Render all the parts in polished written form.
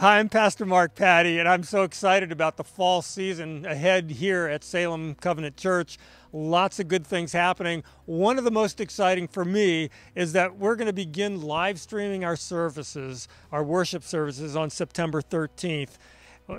Hi, I'm Pastor Mark Patty, and I'm so excited about the fall season ahead here at Salem Covenant Church. Lots of good things happening. One of the most exciting for me is that we're going to begin live streaming our services, our worship services, on September 13th.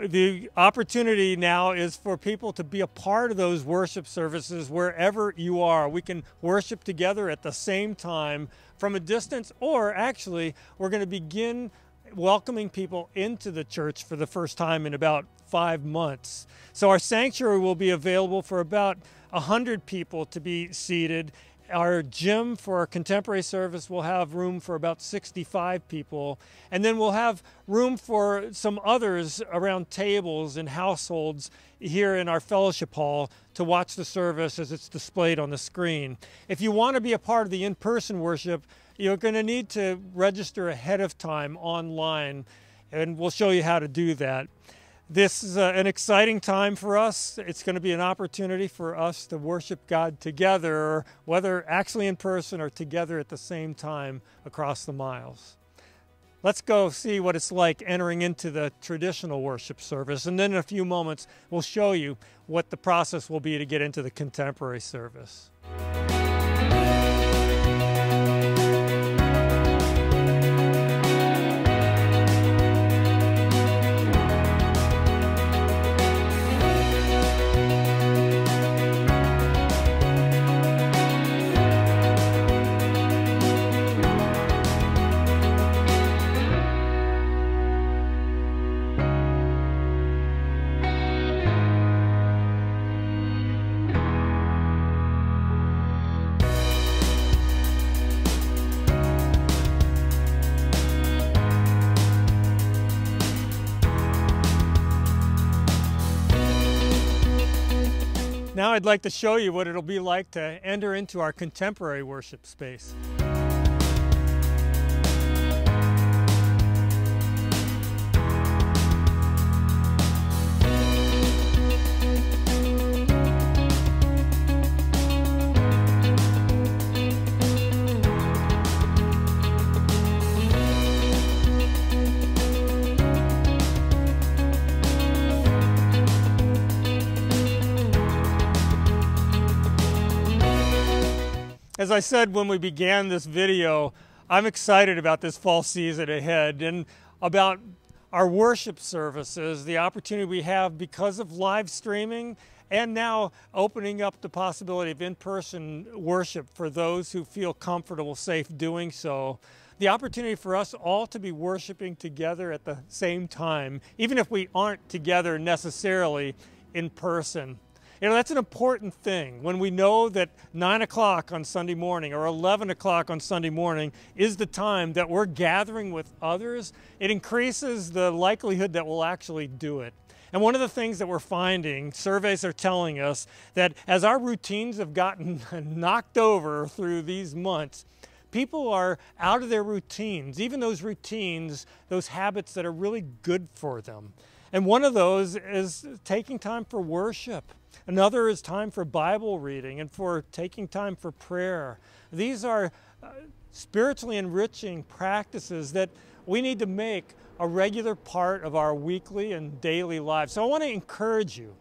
The opportunity now is for people to be a part of those worship services wherever you are. We can worship together at the same time from a distance, or actually, we're going to begin welcoming people into the church for the first time in about 5 months. So our sanctuary will be available for about 100 people to be seated. Our gym for our contemporary service will have room for about 65 people. And then we'll have room for some others around tables and households here in our fellowship hall to watch the service as it's displayed on the screen. If you want to be a part of the in-person worship, you're going to need to register ahead of time online, and we'll show you how to do that. This is an exciting time for us. It's going to be an opportunity for us to worship God together, whether actually in person or together at the same time across the miles. Let's go see what it's like entering into the traditional worship service, and then in a few moments we'll show you what the process will be to get into the contemporary service. Now I'd like to show you what it'll be like to enter into our contemporary worship space. As I said when we began this video, I'm excited about this fall season ahead and about our worship services, the opportunity we have because of live streaming, and now opening up the possibility of in-person worship for those who feel comfortable, safe doing so. The opportunity for us all to be worshiping together at the same time, even if we aren't together necessarily in person. You know, that's an important thing when we know that 9 o'clock on Sunday morning or 11 o'clock on Sunday morning is the time that we're gathering with others. It increases the likelihood that we'll actually do it. And one of the things that we're finding, surveys are telling us, that as our routines have gotten knocked over through these months, people are out of their routines, even those routines, those habits that are really good for them. And one of those is taking time for worship. Another is time for Bible reading and for taking time for prayer. These are spiritually enriching practices that we need to make a regular part of our weekly and daily lives. So I want to encourage you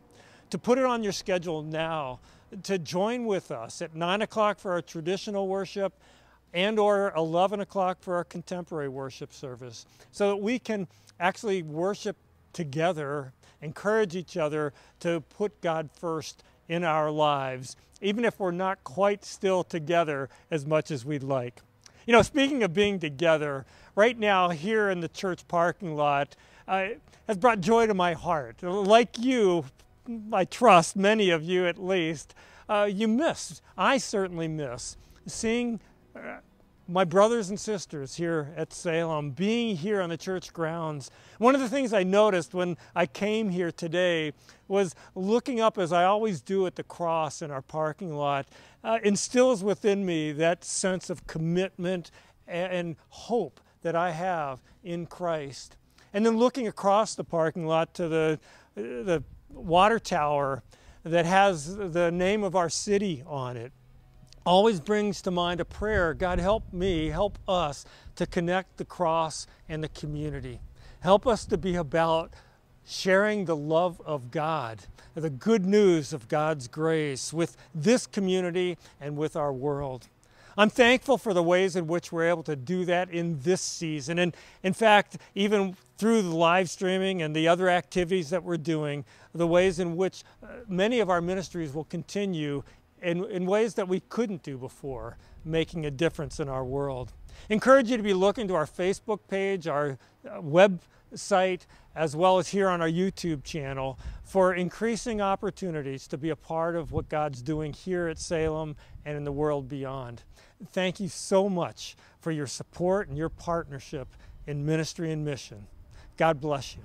to put it on your schedule now, to join with us at 9 o'clock for our traditional worship and or 11 o'clock for our contemporary worship service, so that we can actually worship together, encourage each other to put God first in our lives, even if we're not quite still together as much as we'd like. You know, speaking of being together, right now here in the church parking lot has brought joy to my heart. Like you, I trust, many of you at least, you miss, I certainly miss, seeing my brothers and sisters here at Salem, being here on the church grounds. One of the things I noticed when I came here today was looking up, as I always do at the cross in our parking lot, instills within me that sense of commitment and hope that I have in Christ. And then looking across the parking lot to the water tower that has the name of our city on it, always brings to mind a prayer: God, help me, help us to connect the cross and the community. Help us to be about sharing the love of God, the good news of God's grace with this community and with our world. I'm thankful for the ways in which we're able to do that in this season. And in fact, even through the live streaming and the other activities that we're doing, the ways in which many of our ministries will continue in ways that we couldn't do before, making a difference in our world. Encourage you to be looking to our Facebook page, our website, as well as here on our YouTube channel for increasing opportunities to be a part of what God's doing here at Salem and in the world beyond. Thank you so much for your support and your partnership in ministry and mission. God bless you.